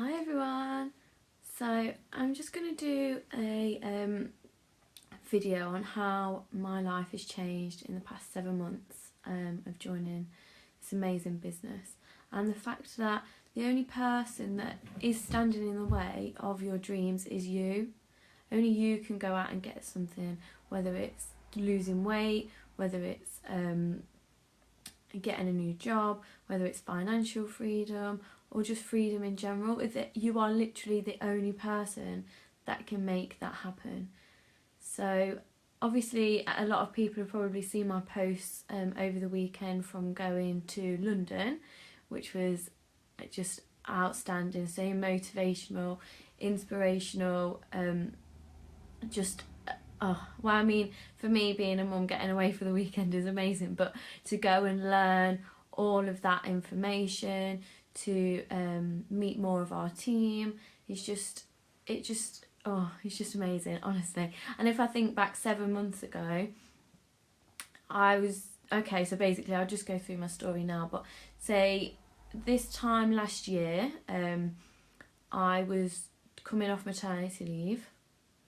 Hi everyone. So I'm just going to do a video on how my life has changed in the past 7 months of joining this amazing business, and the fact that the only person that is standing in the way of your dreams is you. Only you can go out and get something, whether it's losing weight, whether it's getting a new job, whether it's financial freedom or just freedom in general. Is that you are literally the only person that can make that happen. So obviously a lot of people have probably seen my posts over the weekend from going to London, which was just outstanding, so motivational, inspirational, well, I mean, for me, being a mum, getting away for the weekend is amazing, but to go and learn all of that information, to meet more of our team, it's just amazing, honestly. And if I think back 7 months ago, so basically I'll just go through my story now, but say this time last year, I was coming off maternity leave.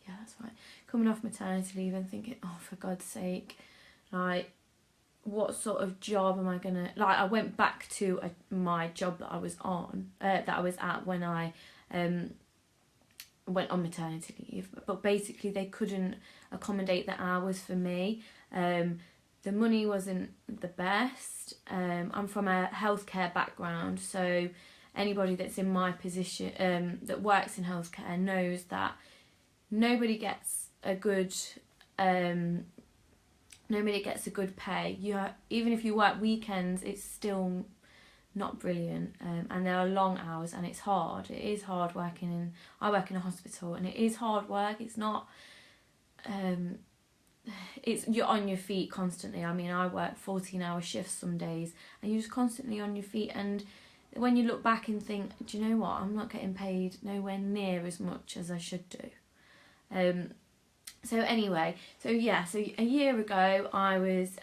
Yeah, that's right. Coming off maternity leave and thinking, oh, for God's sake, like, what sort of job am I gonna, like, I went back to my job that I was on, that I was at when I went on maternity leave, but basically they couldn't accommodate the hours for me. The money wasn't the best. I'm from a healthcare background, so anybody that's in my position that works in healthcare knows that nobody gets a good pay. Even if you work weekends, it's still not brilliant, and there are long hours and it's hard. It is hard working I work in a hospital, and it is hard work. It's not you're on your feet constantly. I mean, I work 14-hour shifts some days and you're just constantly on your feet, and when you look back and think, do you know what, I'm not getting paid nowhere near as much as I should do. So anyway, so a year ago I was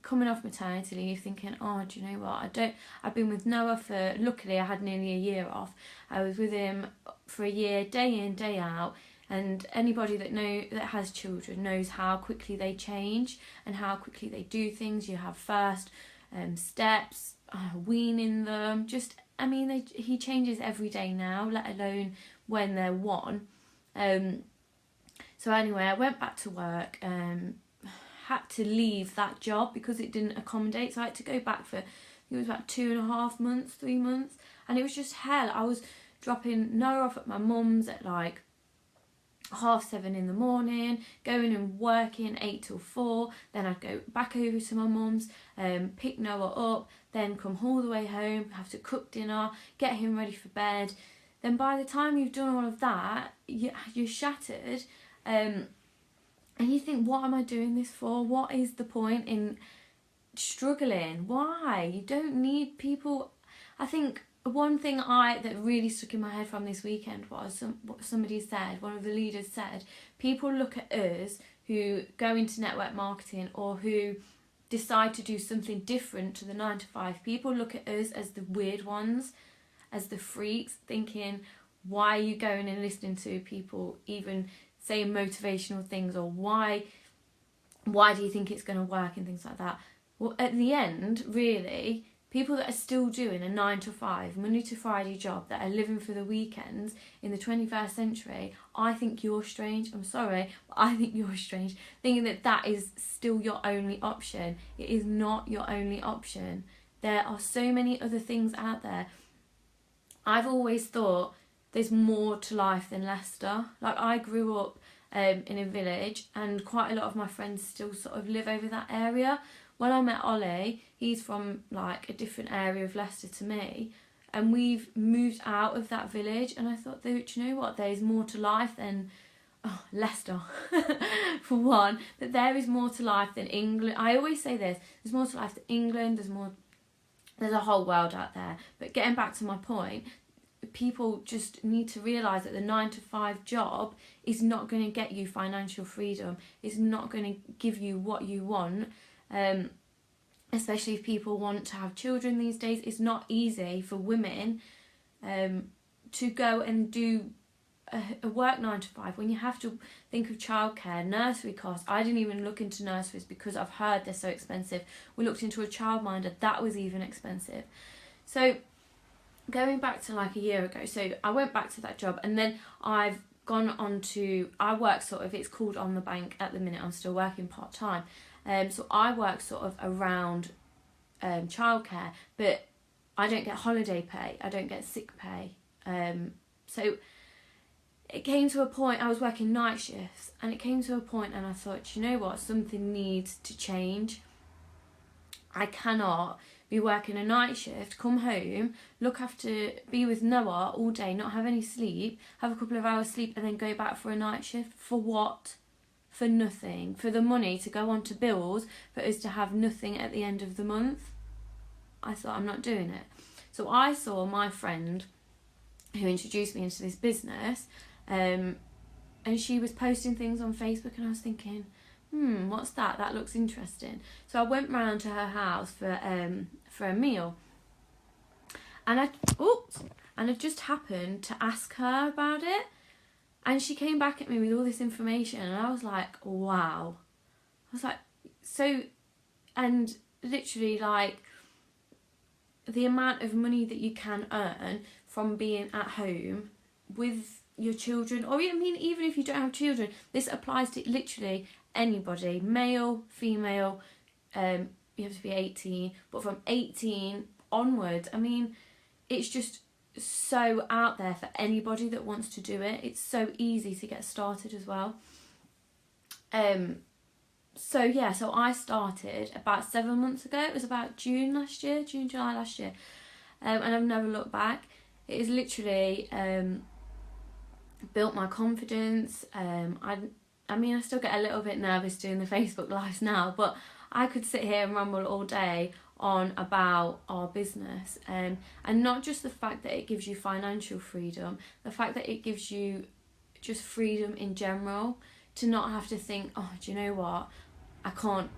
coming off maternity leave thinking, oh, do you know what, I've been with Noah for, luckily I had nearly a year off. I was with him for a year, day in, day out, and anybody that has children knows how quickly they change and how quickly they do things. You have first steps, weaning them, he changes every day now, let alone when they're one. So anyway, I went back to work, had to leave that job because it didn't accommodate, so I had to go back for, I think it was about 2.5 months, 3 months, and it was just hell. I was dropping Noah off at my mum's at like 7:30 in the morning, going and working 8 till 4, then I'd go back over to my mum's, pick Noah up, then come all the way home, have to cook dinner, get him ready for bed. Then by the time you've done all of that, you're shattered, and you think, what am I doing this for? What is the point in struggling? Why? You don't need people. I think one thing that really stuck in my head from this weekend was what somebody said, one of the leaders said, people look at us who go into network marketing or who decide to do something different to the 9 to 5. People look at us as the weird ones, as the freaks, thinking, why are you going and listening to people even saying motivational things, or why do you think it's going to work and things like that? Well, at the end, really, people that are still doing a 9 to 5, Monday to Friday job, that are living for the weekends in the 21st century, I think you're strange. I'm sorry, but I think you're strange, thinking that is still your only option. It is not your only option. There are so many other things out there. I've always thought there's more to life than Leicester. Like, I grew up in a village, and quite a lot of my friends still sort of live over that area. When I met Ollie, he's from like a different area of Leicester to me, and we've moved out of that village, and I thought, do you know what, there's more to life than Leicester for one, but there is more to life than England. I always say this, there's more to life than England, there's a whole world out there. But getting back to my point, people just need to realise that the 9 to 5 job is not going to get you financial freedom. It's not going to give you what you want, especially if people want to have children these days. It's not easy for women to go and do a work 9 to 5 when you have to think of childcare, nursery costs. I didn't even look into nurseries because I've heard they're so expensive. We looked into a childminder, that was even expensive. So going back to like a year ago, so I went back to that job, and then I've gone on to, I work sort of, it's called On the Bank at the minute, I'm still working part-time. So I work sort of around childcare, but I don't get holiday pay, I don't get sick pay. So it came to a point, I was working night shifts, and it came to a point and I thought, you know what, something needs to change. I cannot be working a night shift, come home, be with Noah all day, not have any sleep, have a couple of hours sleep, and then go back for a night shift. For what? For nothing. For the money to go on to bills, for us to have nothing at the end of the month. I thought, I'm not doing it. So I saw my friend who introduced me into this business, and she was posting things on Facebook, and I was thinking, what's that? That looks interesting. So I went round to her house for a meal, and I just happened to ask her about it, and she came back at me with all this information, and I was like, wow. I was like, so, and literally like the amount of money that you can earn from being at home with your children, or I mean, even if you don't have children, this applies to literally anybody, male, female, you have to be 18, but from 18 onwards, I mean, it's just so out there for anybody that wants to do it. It's so easy to get started as well. So I started about 7 months ago. It was about June, July last year, and I've never looked back. It has literally built my confidence. I mean, I still get a little bit nervous doing the Facebook Lives now, but I could sit here and ramble all day on about our business, and not just the fact that it gives you financial freedom, the fact that it gives you just freedom in general, to not have to think, oh, do you know what, I can't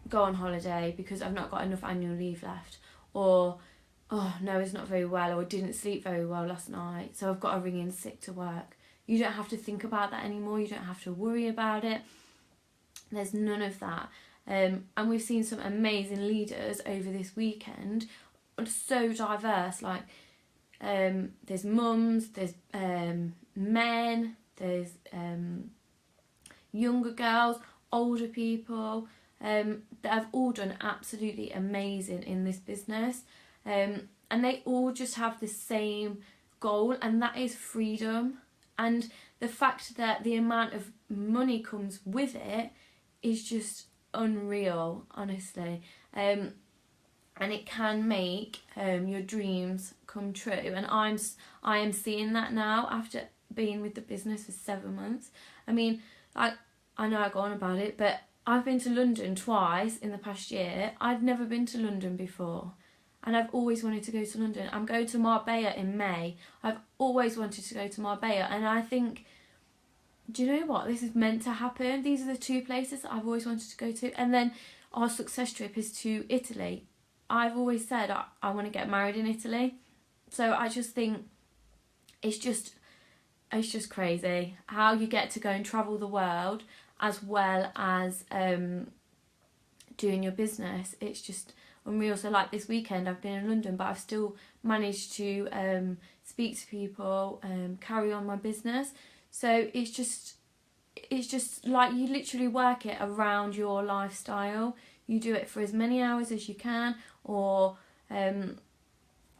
go on holiday because I've not got enough annual leave left, or oh, Noah's not very well, or didn't sleep very well last night, so I've got to ring in sick to work. You don't have to think about that anymore. You don't have to worry about it. There's none of that. And we've seen some amazing leaders over this weekend, so diverse. Like, there's mums, there's men, there's younger girls, older people, that have all done absolutely amazing in this business. And they all just have the same goal, and that is freedom. And the fact that the amount of money comes with it is just unreal, honestly. And it can make your dreams come true. And I am seeing that now after being with the business for 7 months. I mean, I know I go on about it, but I've been to London twice in the past year. I'd never been to London before, and I've always wanted to go to London. I'm going to Marbella in May. I've always wanted to go to Marbella, and I think, do you know what? This is meant to happen. These are the two places that I've always wanted to go to. And then our success trip is to Italy. I've always said I want to get married in Italy. So I just think it's just crazy how you get to go and travel the world as well as doing your business. It's just unreal. So like this weekend I've been in London, but I've still managed to speak to people, carry on my business. So it's just like you literally work it around your lifestyle. You do it for as many hours as you can, or if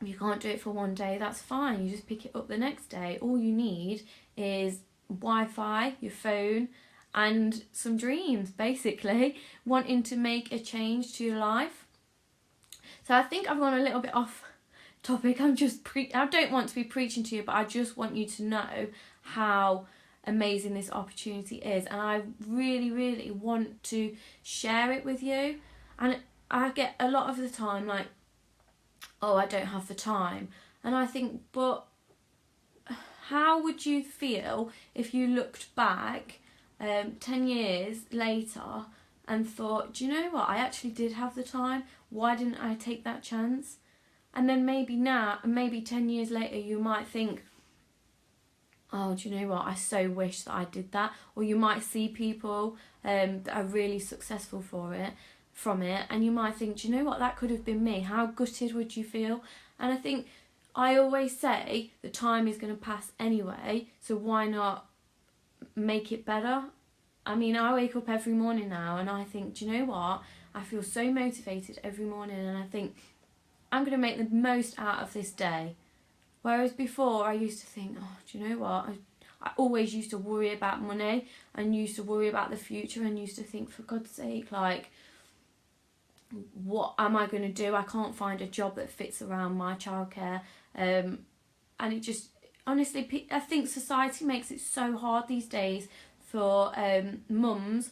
you can't do it for one day, that's fine. You just pick it up the next day. All you need is Wi-Fi, your phone, and some dreams, basically, wanting to make a change to your life. So I think I've gone a little bit off topic. I don't want to be preaching to you, but I just want you to know how amazing this opportunity is, and I really, really want to share it with you. And I get a lot of the time like, oh, I don't have the time, and I think, but how would you feel if you looked back 10 years later and thought, do you know what, I actually did have the time, why didn't I take that chance? And then maybe now, maybe 10 years later, you might think, oh, do you know what, I so wish that I did that. Or you might see people that are really successful from it, and you might think, do you know what, that could have been me. How gutted would you feel? And I think I always say the time is going to pass anyway, so why not make it better? I mean, I wake up every morning now and I think, do you know what, I feel so motivated every morning, and I think I'm going to make the most out of this day. Whereas before I used to think, oh, do you know what, I always used to worry about money and used to worry about the future and used to think, for God's sake, like, what am I going to do? I can't find a job that fits around my childcare. And it just, honestly, I think society makes it so hard these days for mums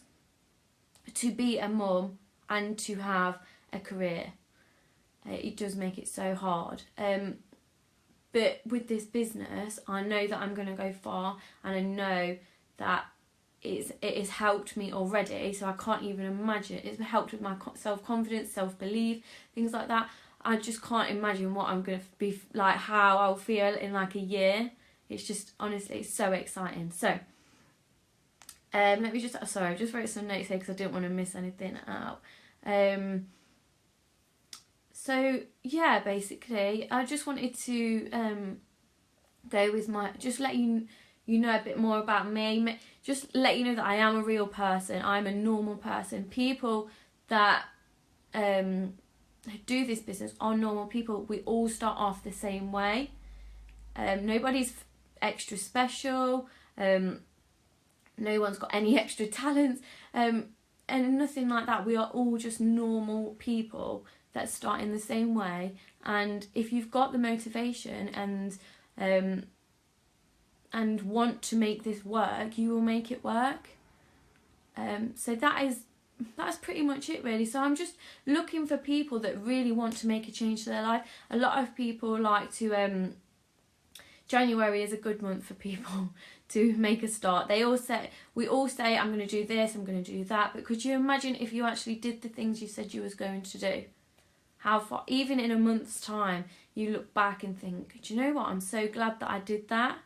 to be a mum and to have a career. It does make it so hard. But with this business, I know that I'm going to go far, and I know that it has helped me already, so I can't even imagine. It's helped with my self-confidence, self-belief, things like that. I just can't imagine what I'm going to be like, how I'll feel in like a year. It's just, honestly, it's so exciting. So, let me just, sorry, I just wrote some notes here because I didn't want to miss anything out. So yeah, basically, I just wanted to go with just let you know a bit more about me. Just let you know that I am a real person. I'm a normal person. People that do this business are normal people. We all start off the same way. Nobody's extra special. No one's got any extra talents. And nothing like that. We are all just normal people that start in the same way, and if you've got the motivation and want to make this work, you will make it work. So that's pretty much it, really. So I'm just looking for people that really want to make a change to their life. A lot of people like to January is a good month for people to make a start. We all say I'm going to do this, I'm going to do that, but could you imagine if you actually did the things you said you was going to do? How far, even in a month's time, you look back and think, do you know what, I'm so glad that I did that.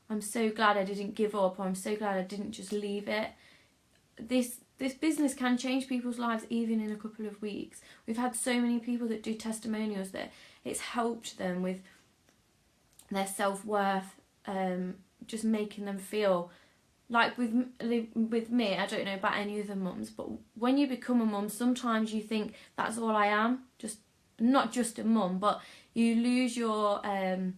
I'm so glad I didn't give up, or I'm so glad I didn't just leave it. This business can change people's lives even in a couple of weeks. We've had so many people that do testimonials that it's helped them with their self-worth, just making them feel like with me, I don't know about any other mums, but when you become a mum, sometimes you think that's all I am, just not just a mum, but you lose your I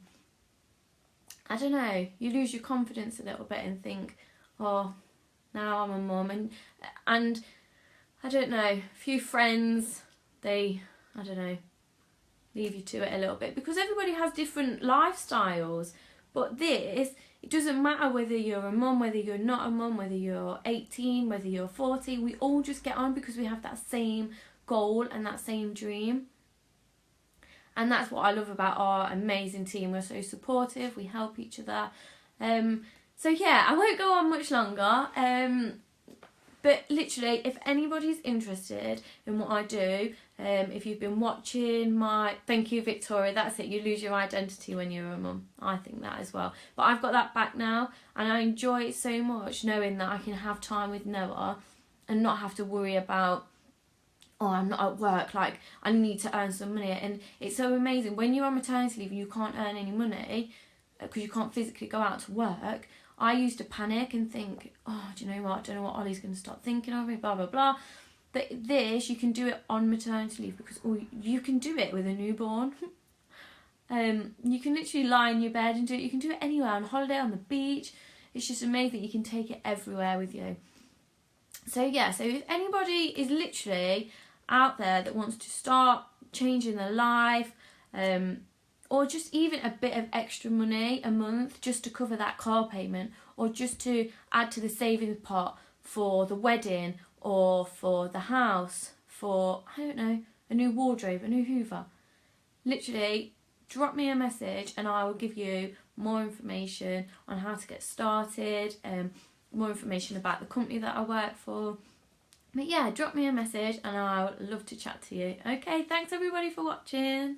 don't know, you lose your confidence a little bit and think, oh, now I'm a mum, and I don't know, a few friends, I don't know, leave you to it a little bit, because everybody has different lifestyles. But it doesn't matter whether you're a mum, whether you're not a mum, whether you're 18, whether you're 40, we all just get on because we have that same goal and that same dream. And that's what I love about our amazing team. We're so supportive, we help each other. So yeah, I won't go on much longer. But literally, if anybody's interested in what I do, if you've been watching thank you, Victoria, that's it, you lose your identity when you're a mum. I think that as well. But I've got that back now, and I enjoy it so much knowing that I can have time with Noah and not have to worry about, oh, I'm not at work, like, I need to earn some money. And it's so amazing, when you're on maternity leave and you can't earn any money, because you can't physically go out to work, I used to panic and think, oh, do you know what, I don't know what Ollie's going to start thinking of me, blah, blah, blah. But this, you can do it on maternity leave, because you can do it with a newborn. You can literally lie in your bed and do it. You can do it anywhere, on holiday, on the beach. It's just amazing. You can take it everywhere with you. So yeah, so if anybody is literally out there that wants to start changing their life, or just even a bit of extra money a month just to cover that car payment, or just to add to the savings pot for the wedding, or for the house, for, I don't know, a new wardrobe, a new Hoover. Literally, drop me a message and I will give you more information on how to get started, more information about the company that I work for. But yeah, drop me a message and I'll love to chat to you. Okay, thanks everybody for watching.